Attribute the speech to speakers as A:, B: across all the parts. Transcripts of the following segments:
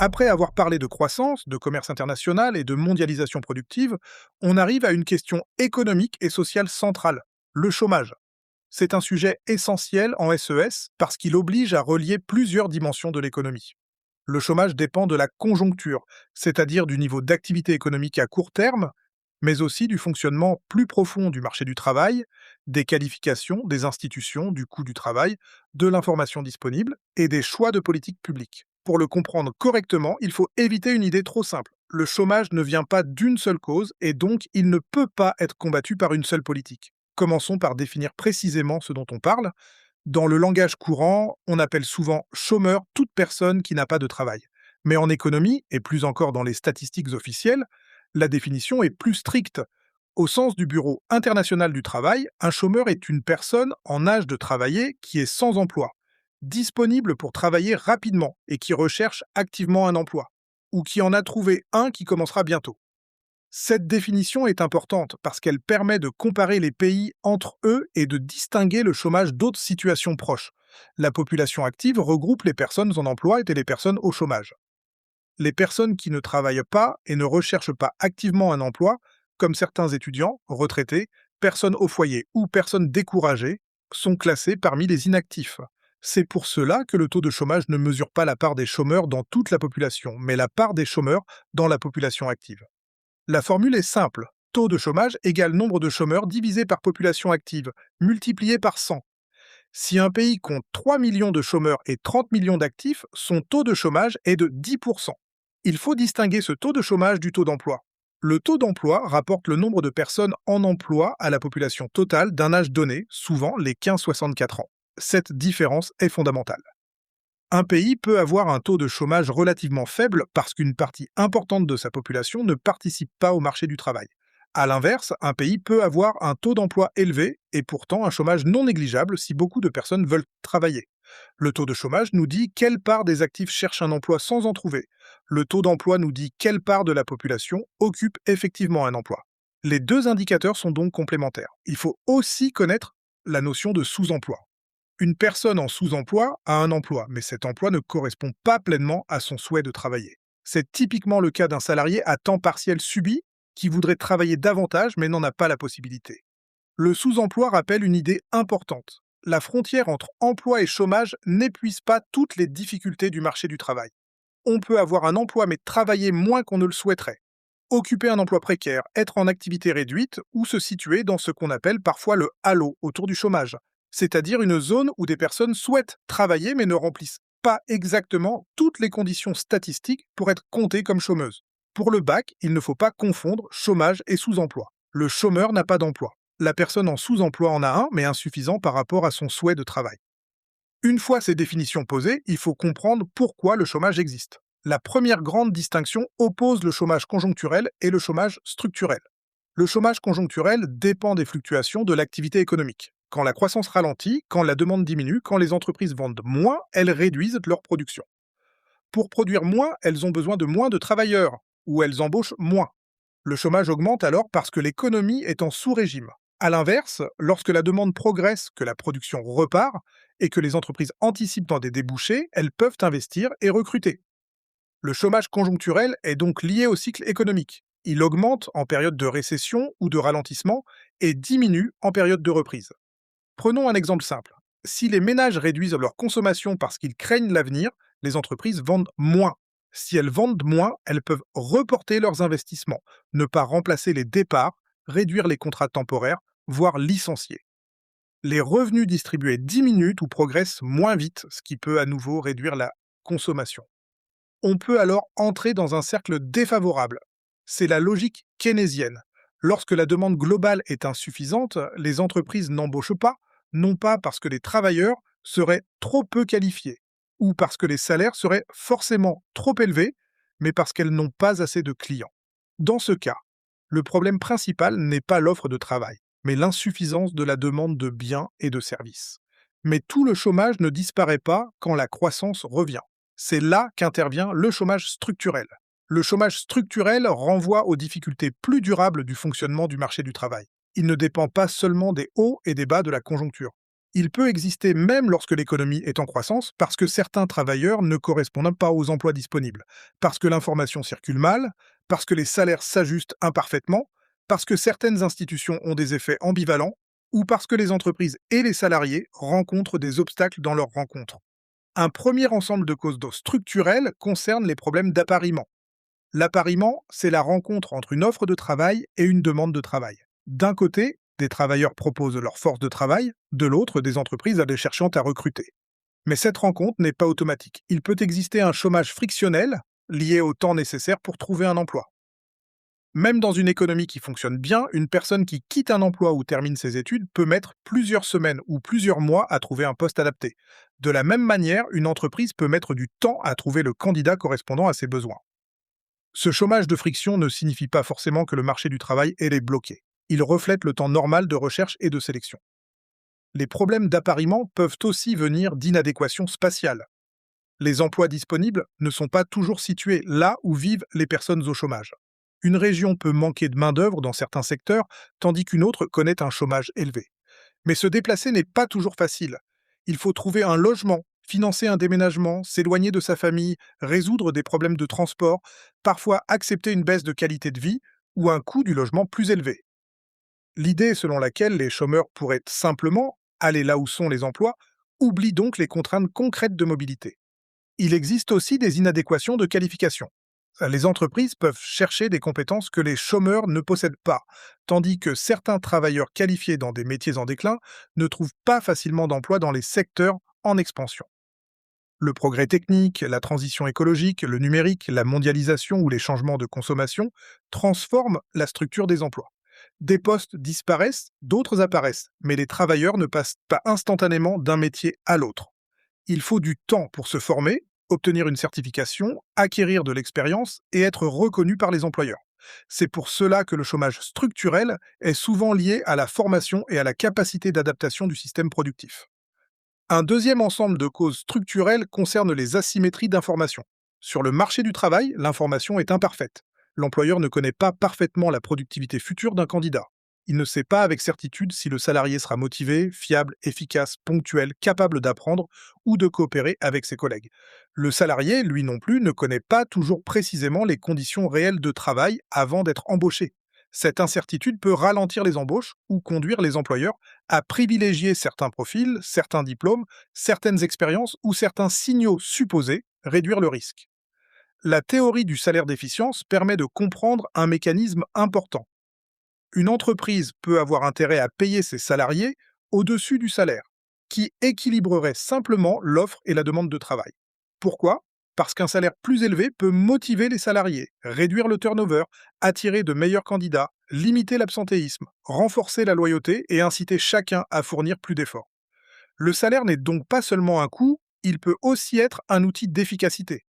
A: Après avoir parlé de croissance, de commerce international et de mondialisation productive, on arrive à une question économique et sociale centrale, le chômage. C'est un sujet essentiel en SES parce qu'il oblige à relier plusieurs dimensions de l'économie. Le chômage dépend de la conjoncture, c'est-à-dire du niveau d'activité économique à court terme, mais aussi du fonctionnement plus profond du marché du travail, des qualifications, des institutions, du coût du travail, de l'information disponible et des choix de politique publique. Pour le comprendre correctement, il faut éviter une idée trop simple. Le chômage ne vient pas d'une seule cause et donc il ne peut pas être combattu par une seule politique. Commençons par définir précisément ce dont on parle. Dans le langage courant, on appelle souvent chômeur toute personne qui n'a pas de travail. Mais en économie, et plus encore dans les statistiques officielles, la définition est plus stricte. Au sens du Bureau international du travail, un chômeur est une personne en âge de travailler qui est sans emploi, disponible pour travailler rapidement et qui recherche activement un emploi, ou qui en a trouvé un qui commencera bientôt. Cette définition est importante parce qu'elle permet de comparer les pays entre eux et de distinguer le chômage d'autres situations proches. La population active regroupe les personnes en emploi et les personnes au chômage. Les personnes qui ne travaillent pas et ne recherchent pas activement un emploi, comme certains étudiants, retraités, personnes au foyer ou personnes découragées, sont classées parmi les inactifs. C'est pour cela que le taux de chômage ne mesure pas la part des chômeurs dans toute la population, mais la part des chômeurs dans la population active. La formule est simple. Taux de chômage égale nombre de chômeurs divisé par population active, multiplié par 100. Si un pays compte 3 millions de chômeurs et 30 millions d'actifs, son taux de chômage est de 10%. Il faut distinguer ce taux de chômage du taux d'emploi. Le taux d'emploi rapporte le nombre de personnes en emploi à la population totale d'un âge donné, souvent les 15-64 ans. Cette différence est fondamentale. Un pays peut avoir un taux de chômage relativement faible parce qu'une partie importante de sa population ne participe pas au marché du travail. À l'inverse, un pays peut avoir un taux d'emploi élevé et pourtant un chômage non négligeable si beaucoup de personnes veulent travailler. Le taux de chômage nous dit quelle part des actifs cherchent un emploi sans en trouver. Le taux d'emploi nous dit quelle part de la population occupe effectivement un emploi. Les deux indicateurs sont donc complémentaires. Il faut aussi connaître la notion de sous-emploi. Une personne en sous-emploi a un emploi, mais cet emploi ne correspond pas pleinement à son souhait de travailler. C'est typiquement le cas d'un salarié à temps partiel subi qui voudrait travailler davantage mais n'en a pas la possibilité. Le sous-emploi rappelle une idée importante. La frontière entre emploi et chômage n'épuise pas toutes les difficultés du marché du travail. On peut avoir un emploi mais travailler moins qu'on ne le souhaiterait, occuper un emploi précaire, être en activité réduite ou se situer dans ce qu'on appelle parfois le halo autour du chômage, c'est-à-dire une zone où des personnes souhaitent travailler mais ne remplissent pas exactement toutes les conditions statistiques pour être comptées comme chômeuses. Pour le bac, il ne faut pas confondre chômage et sous-emploi. Le chômeur n'a pas d'emploi. La personne en sous-emploi en a un, mais insuffisant par rapport à son souhait de travail. Une fois ces définitions posées, il faut comprendre pourquoi le chômage existe. La première grande distinction oppose le chômage conjoncturel et le chômage structurel. Le chômage conjoncturel dépend des fluctuations de l'activité économique. Quand la croissance ralentit, quand la demande diminue, quand les entreprises vendent moins, elles réduisent leur production. Pour produire moins, elles ont besoin de moins de travailleurs, ou elles embauchent moins. Le chômage augmente alors parce que l'économie est en sous-régime. À l'inverse, lorsque la demande progresse, que la production repart, et que les entreprises anticipent dans des débouchés, elles peuvent investir et recruter. Le chômage conjoncturel est donc lié au cycle économique. Il augmente en période de récession ou de ralentissement et diminue en période de reprise. Prenons un exemple simple. Si les ménages réduisent leur consommation parce qu'ils craignent l'avenir, les entreprises vendent moins. Si elles vendent moins, elles peuvent reporter leurs investissements, ne pas remplacer les départs, réduire les contrats temporaires, voire licencier. Les revenus distribués diminuent ou progressent moins vite, ce qui peut à nouveau réduire la consommation. On peut alors entrer dans un cercle défavorable. C'est la logique keynésienne. Lorsque la demande globale est insuffisante, les entreprises n'embauchent pas, non pas parce que les travailleurs seraient trop peu qualifiés, ou parce que les salaires seraient forcément trop élevés, mais parce qu'elles n'ont pas assez de clients. Dans ce cas, le problème principal n'est pas l'offre de travail, mais l'insuffisance de la demande de biens et de services. Mais tout le chômage ne disparaît pas quand la croissance revient. C'est là qu'intervient le chômage structurel. Le chômage structurel renvoie aux difficultés plus durables du fonctionnement du marché du travail. Il ne dépend pas seulement des hauts et des bas de la conjoncture. Il peut exister même lorsque l'économie est en croissance parce que certains travailleurs ne correspondent pas aux emplois disponibles, parce que l'information circule mal, parce que les salaires s'ajustent imparfaitement, parce que certaines institutions ont des effets ambivalents, ou parce que les entreprises et les salariés rencontrent des obstacles dans leurs rencontres. Un premier ensemble de causes d'eau structurelles concerne les problèmes d'appariement. L'appariement, c'est la rencontre entre une offre de travail et une demande de travail. D'un côté, des travailleurs proposent leur force de travail, de l'autre, des entreprises les cherchant à recruter. Mais cette rencontre n'est pas automatique. Il peut exister un chômage frictionnel lié au temps nécessaire pour trouver un emploi. Même dans une économie qui fonctionne bien, une personne qui quitte un emploi ou termine ses études peut mettre plusieurs semaines ou plusieurs mois à trouver un poste adapté. De la même manière, une entreprise peut mettre du temps à trouver le candidat correspondant à ses besoins. Ce chômage de friction ne signifie pas forcément que le marché du travail est bloqué. Il reflète le temps normal de recherche et de sélection. Les problèmes d'appariement peuvent aussi venir d'inadéquation spatiale. Les emplois disponibles ne sont pas toujours situés là où vivent les personnes au chômage. Une région peut manquer de main-d'œuvre dans certains secteurs, tandis qu'une autre connaît un chômage élevé. Mais se déplacer n'est pas toujours facile. Il faut trouver un logement, financer un déménagement, s'éloigner de sa famille, résoudre des problèmes de transport, parfois accepter une baisse de qualité de vie ou un coût du logement plus élevé. L'idée selon laquelle les chômeurs pourraient simplement aller là où sont les emplois oublie donc les contraintes concrètes de mobilité. Il existe aussi des inadéquations de qualification. Les entreprises peuvent chercher des compétences que les chômeurs ne possèdent pas, tandis que certains travailleurs qualifiés dans des métiers en déclin ne trouvent pas facilement d'emploi dans les secteurs en expansion. Le progrès technique, la transition écologique, le numérique, la mondialisation ou les changements de consommation transforment la structure des emplois. Des postes disparaissent, d'autres apparaissent, mais les travailleurs ne passent pas instantanément d'un métier à l'autre. Il faut du temps pour se former, obtenir une certification, acquérir de l'expérience et être reconnu par les employeurs. C'est pour cela que le chômage structurel est souvent lié à la formation et à la capacité d'adaptation du système productif. Un deuxième ensemble de causes structurelles concerne les asymétries d'information. Sur le marché du travail, l'information est imparfaite. L'employeur ne connaît pas parfaitement la productivité future d'un candidat. Il ne sait pas avec certitude si le salarié sera motivé, fiable, efficace, ponctuel, capable d'apprendre ou de coopérer avec ses collègues. Le salarié, lui non plus, ne connaît pas toujours précisément les conditions réelles de travail avant d'être embauché. Cette incertitude peut ralentir les embauches ou conduire les employeurs à privilégier certains profils, certains diplômes, certaines expériences ou certains signaux supposés, réduire le risque. La théorie du salaire d'efficience permet de comprendre un mécanisme important. Une entreprise peut avoir intérêt à payer ses salariés au-dessus du salaire, qui équilibrerait simplement l'offre et la demande de travail. Pourquoi? Parce qu'un salaire plus élevé peut motiver les salariés, réduire le turnover, attirer de meilleurs candidats, limiter l'absentéisme, renforcer la loyauté et inciter chacun à fournir plus d'efforts. Le salaire n'est donc pas seulement un coût, il peut aussi être un outil d'efficacité.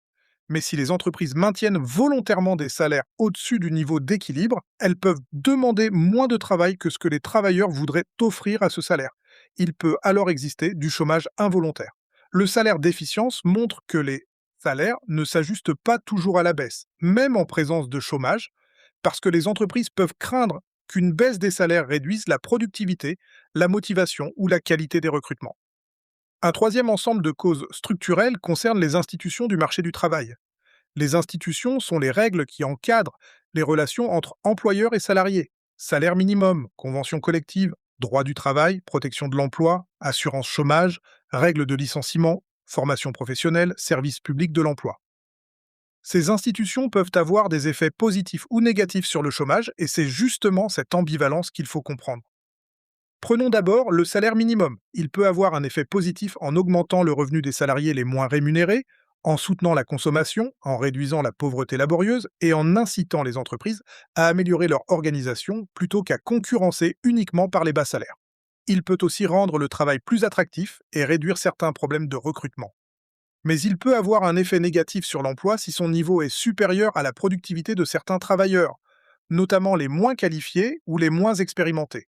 A: Mais si les entreprises maintiennent volontairement des salaires au-dessus du niveau d'équilibre, elles peuvent demander moins de travail que ce que les travailleurs voudraient offrir à ce salaire. Il peut alors exister du chômage involontaire. Le salaire d'efficience montre que les salaires ne s'ajustent pas toujours à la baisse, même en présence de chômage, parce que les entreprises peuvent craindre qu'une baisse des salaires réduise la productivité, la motivation ou la qualité des recrutements. Un troisième ensemble de causes structurelles concerne les institutions du marché du travail. Les institutions sont les règles qui encadrent les relations entre employeurs et salariés. Salaire minimum, convention collective, droit du travail, protection de l'emploi, assurance chômage, règles de licenciement, formation professionnelle, service public de l'emploi. Ces institutions peuvent avoir des effets positifs ou négatifs sur le chômage et c'est justement cette ambivalence qu'il faut comprendre. Prenons d'abord le salaire minimum. Il peut avoir un effet positif en augmentant le revenu des salariés les moins rémunérés, en soutenant la consommation, en réduisant la pauvreté laborieuse et en incitant les entreprises à améliorer leur organisation plutôt qu'à concurrencer uniquement par les bas salaires. Il peut aussi rendre le travail plus attractif et réduire certains problèmes de recrutement. Mais il peut avoir un effet négatif sur l'emploi si son niveau est supérieur à la productivité de certains travailleurs, notamment les moins qualifiés ou les moins expérimentés.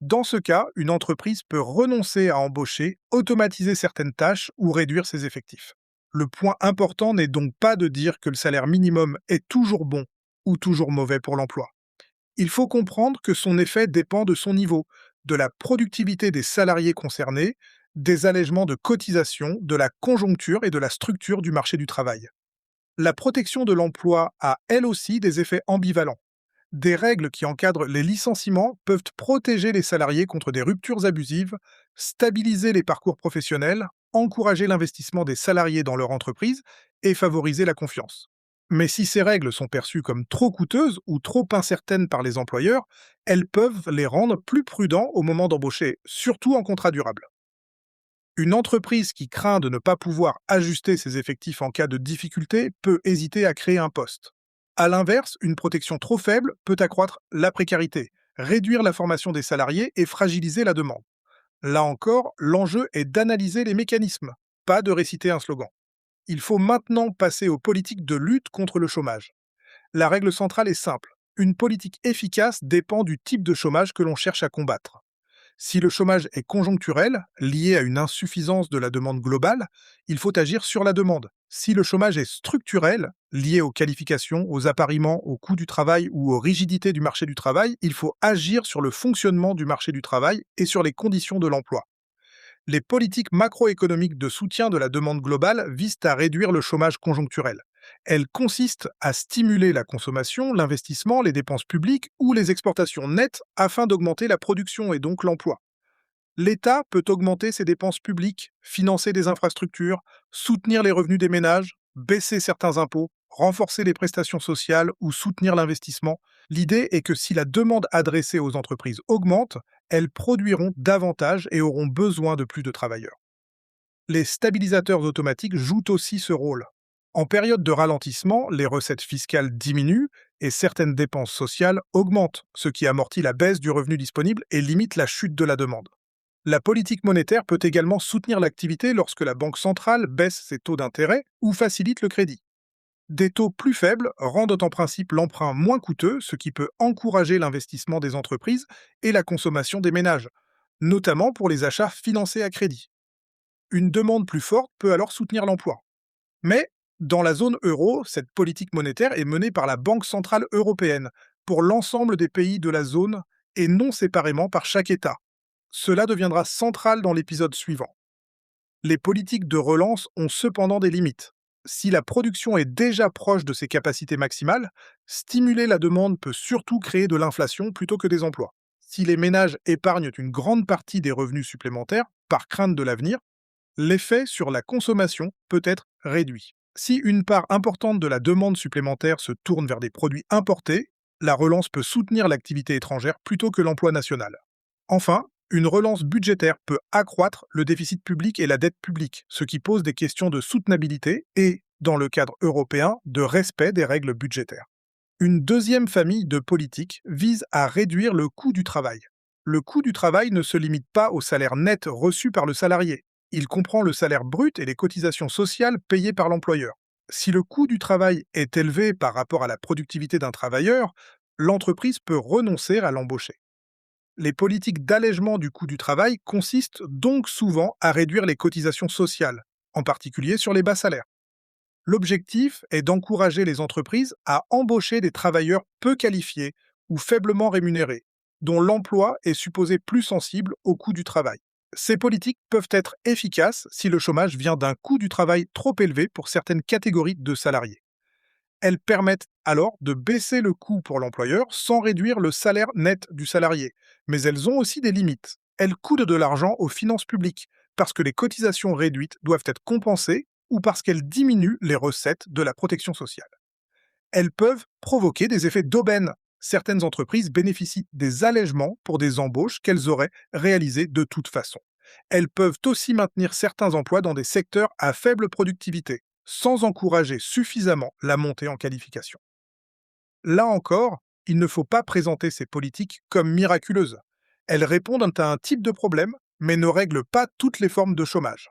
A: Dans ce cas, une entreprise peut renoncer à embaucher, automatiser certaines tâches ou réduire ses effectifs. Le point important n'est donc pas de dire que le salaire minimum est toujours bon ou toujours mauvais pour l'emploi. Il faut comprendre que son effet dépend de son niveau, de la productivité des salariés concernés, des allègements de cotisations, de la conjoncture et de la structure du marché du travail. La protection de l'emploi a elle aussi des effets ambivalents. Des règles qui encadrent les licenciements peuvent protéger les salariés contre des ruptures abusives, stabiliser les parcours professionnels, encourager l'investissement des salariés dans leur entreprise et favoriser la confiance. Mais si ces règles sont perçues comme trop coûteuses ou trop incertaines par les employeurs, elles peuvent les rendre plus prudents au moment d'embaucher, surtout en contrat durable. Une entreprise qui craint de ne pas pouvoir ajuster ses effectifs en cas de difficulté peut hésiter à créer un poste. À l'inverse, une protection trop faible peut accroître la précarité, réduire la formation des salariés et fragiliser la demande. Là encore, l'enjeu est d'analyser les mécanismes, pas de réciter un slogan. Il faut maintenant passer aux politiques de lutte contre le chômage. La règle centrale est simple. Une politique efficace dépend du type de chômage que l'on cherche à combattre. Si le chômage est conjoncturel, lié à une insuffisance de la demande globale, il faut agir sur la demande. Si le chômage est structurel, lié aux qualifications, aux appariements, au coût du travail ou aux rigidités du marché du travail, il faut agir sur le fonctionnement du marché du travail et sur les conditions de l'emploi. Les politiques macroéconomiques de soutien de la demande globale visent à réduire le chômage conjoncturel. Elles consistent à stimuler la consommation, l'investissement, les dépenses publiques ou les exportations nettes afin d'augmenter la production et donc l'emploi. L'État peut augmenter ses dépenses publiques, financer des infrastructures, soutenir les revenus des ménages, baisser certains impôts, renforcer les prestations sociales ou soutenir l'investissement. L'idée est que si la demande adressée aux entreprises augmente, elles produiront davantage et auront besoin de plus de travailleurs. Les stabilisateurs automatiques jouent aussi ce rôle. En période de ralentissement, les recettes fiscales diminuent et certaines dépenses sociales augmentent, ce qui amortit la baisse du revenu disponible et limite la chute de la demande. La politique monétaire peut également soutenir l'activité lorsque la Banque centrale baisse ses taux d'intérêt ou facilite le crédit. Des taux plus faibles rendent en principe l'emprunt moins coûteux, ce qui peut encourager l'investissement des entreprises et la consommation des ménages, notamment pour les achats financés à crédit. Une demande plus forte peut alors soutenir l'emploi. Mais, dans la zone euro, cette politique monétaire est menée par la Banque centrale européenne, pour l'ensemble des pays de la zone et non séparément par chaque État. Cela deviendra central dans l'épisode suivant. Les politiques de relance ont cependant des limites. Si la production est déjà proche de ses capacités maximales, stimuler la demande peut surtout créer de l'inflation plutôt que des emplois. Si les ménages épargnent une grande partie des revenus supplémentaires, par crainte de l'avenir, l'effet sur la consommation peut être réduit. Si une part importante de la demande supplémentaire se tourne vers des produits importés, la relance peut soutenir l'activité étrangère plutôt que l'emploi national. Enfin, une relance budgétaire peut accroître le déficit public et la dette publique, ce qui pose des questions de soutenabilité et, dans le cadre européen, de respect des règles budgétaires. Une deuxième famille de politiques vise à réduire le coût du travail. Le coût du travail ne se limite pas au salaire net reçu par le salarié. Il comprend le salaire brut et les cotisations sociales payées par l'employeur. Si le coût du travail est élevé par rapport à la productivité d'un travailleur, l'entreprise peut renoncer à l'embaucher. Les politiques d'allègement du coût du travail consistent donc souvent à réduire les cotisations sociales, en particulier sur les bas salaires. L'objectif est d'encourager les entreprises à embaucher des travailleurs peu qualifiés ou faiblement rémunérés, dont l'emploi est supposé plus sensible au coût du travail. Ces politiques peuvent être efficaces si le chômage vient d'un coût du travail trop élevé pour certaines catégories de salariés. Elles permettent alors de baisser le coût pour l'employeur sans réduire le salaire net du salarié. Mais elles ont aussi des limites. Elles coûtent de l'argent aux finances publiques, parce que les cotisations réduites doivent être compensées ou parce qu'elles diminuent les recettes de la protection sociale. Elles peuvent provoquer des effets d'aubaine. Certaines entreprises bénéficient des allègements pour des embauches qu'elles auraient réalisées de toute façon. Elles peuvent aussi maintenir certains emplois dans des secteurs à faible productivité, sans encourager suffisamment la montée en qualification. Là encore, il ne faut pas présenter ces politiques comme miraculeuses. Elles répondent à un type de problème, mais ne règlent pas toutes les formes de chômage.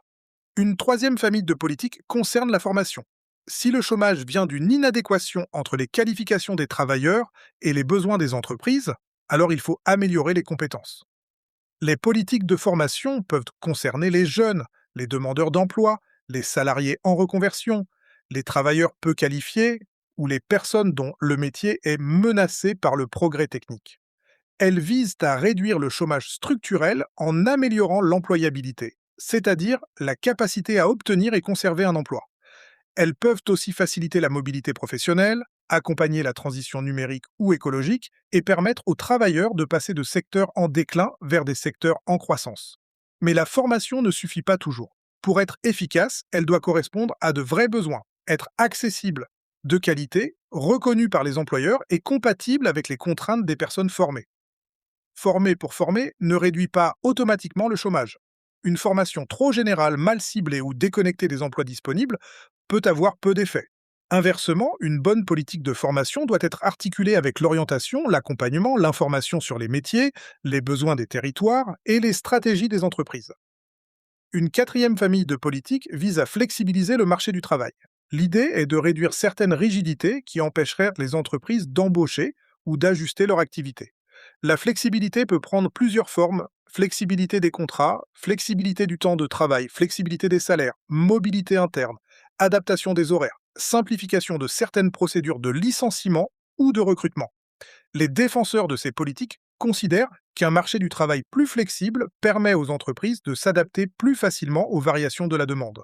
A: Une troisième famille de politiques concerne la formation. Si le chômage vient d'une inadéquation entre les qualifications des travailleurs et les besoins des entreprises, alors il faut améliorer les compétences. Les politiques de formation peuvent concerner les jeunes, les demandeurs d'emploi, les salariés en reconversion, les travailleurs peu qualifiés ou les personnes dont le métier est menacé par le progrès technique. Elles visent à réduire le chômage structurel en améliorant l'employabilité, c'est-à-dire la capacité à obtenir et conserver un emploi. Elles peuvent aussi faciliter la mobilité professionnelle, accompagner la transition numérique ou écologique et permettre aux travailleurs de passer de secteurs en déclin vers des secteurs en croissance. Mais la formation ne suffit pas toujours. Pour être efficace, elle doit correspondre à de vrais besoins, être accessible, de qualité, reconnue par les employeurs et compatible avec les contraintes des personnes formées. Former pour former ne réduit pas automatiquement le chômage. Une formation trop générale, mal ciblée ou déconnectée des emplois disponibles peut avoir peu d'effet. Inversement, une bonne politique de formation doit être articulée avec l'orientation, l'accompagnement, l'information sur les métiers, les besoins des territoires et les stratégies des entreprises. Une quatrième famille de politiques vise à flexibiliser le marché du travail. L'idée est de réduire certaines rigidités qui empêcheraient les entreprises d'embaucher ou d'ajuster leur activité. La flexibilité peut prendre plusieurs formes: flexibilité des contrats, flexibilité du temps de travail, flexibilité des salaires, mobilité interne, adaptation des horaires, simplification de certaines procédures de licenciement ou de recrutement. Les défenseurs de ces politiques considèrent qu'un marché du travail plus flexible permet aux entreprises de s'adapter plus facilement aux variations de la demande,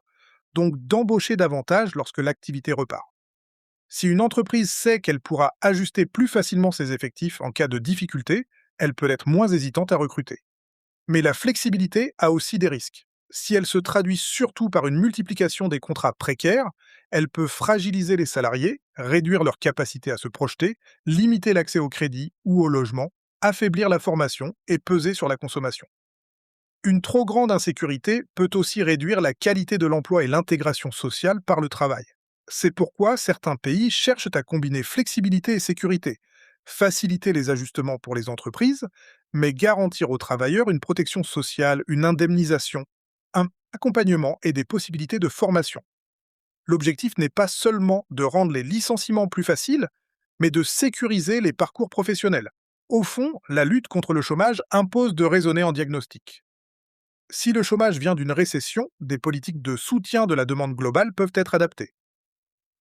A: donc d'embaucher davantage lorsque l'activité repart. Si une entreprise sait qu'elle pourra ajuster plus facilement ses effectifs en cas de difficulté, elle peut être moins hésitante à recruter. Mais la flexibilité a aussi des risques. Si elle se traduit surtout par une multiplication des contrats précaires, elle peut fragiliser les salariés, réduire leur capacité à se projeter, limiter l'accès au crédit ou au logement, affaiblir la formation et peser sur la consommation. Une trop grande insécurité peut aussi réduire la qualité de l'emploi et l'intégration sociale par le travail. C'est pourquoi certains pays cherchent à combiner flexibilité et sécurité, faciliter les ajustements pour les entreprises, mais garantir aux travailleurs une protection sociale, une indemnisation, un accompagnement et des possibilités de formation. L'objectif n'est pas seulement de rendre les licenciements plus faciles, mais de sécuriser les parcours professionnels. Au fond, la lutte contre le chômage impose de raisonner en diagnostic. Si le chômage vient d'une récession, des politiques de soutien de la demande globale peuvent être adaptées.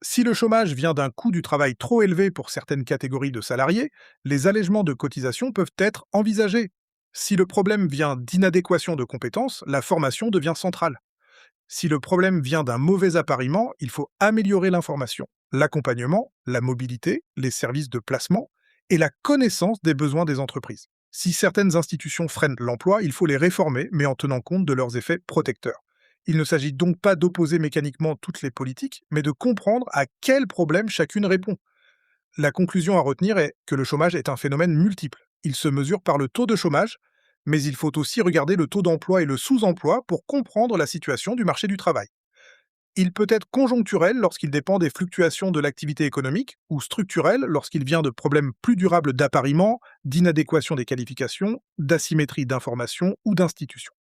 A: Si le chômage vient d'un coût du travail trop élevé pour certaines catégories de salariés, les allègements de cotisations peuvent être envisagés. Si le problème vient d'inadéquation de compétences, la formation devient centrale. Si le problème vient d'un mauvais appariement, il faut améliorer l'information, l'accompagnement, la mobilité, les services de placement et la connaissance des besoins des entreprises. Si certaines institutions freinent l'emploi, il faut les réformer, mais en tenant compte de leurs effets protecteurs. Il ne s'agit donc pas d'opposer mécaniquement toutes les politiques, mais de comprendre à quels problèmes chacune répond. La conclusion à retenir est que le chômage est un phénomène multiple. Il se mesure par le taux de chômage, mais il faut aussi regarder le taux d'emploi et le sous-emploi pour comprendre la situation du marché du travail. Il peut être conjoncturel lorsqu'il dépend des fluctuations de l'activité économique, ou structurel lorsqu'il vient de problèmes plus durables d'appariement, d'inadéquation des qualifications, d'asymétrie d'information ou d'institutions.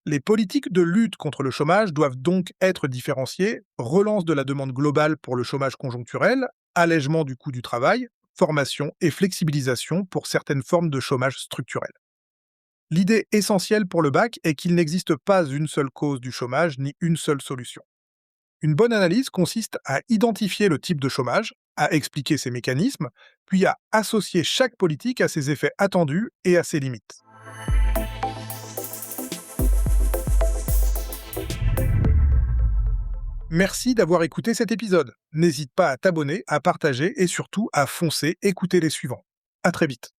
A: Les politiques de lutte contre le chômage doivent donc être différenciées: relance de la demande globale pour le chômage conjoncturel, allègement du coût du travail, formation et flexibilisation pour certaines formes de chômage structurel. L'idée essentielle pour le bac est qu'il n'existe pas une seule cause du chômage ni une seule solution. Une bonne analyse consiste à identifier le type de chômage, à expliquer ses mécanismes, puis à associer chaque politique à ses effets attendus et à ses limites. Merci d'avoir écouté cet épisode. N'hésite pas à t'abonner, à partager et surtout à foncer écouter les suivants. À très vite.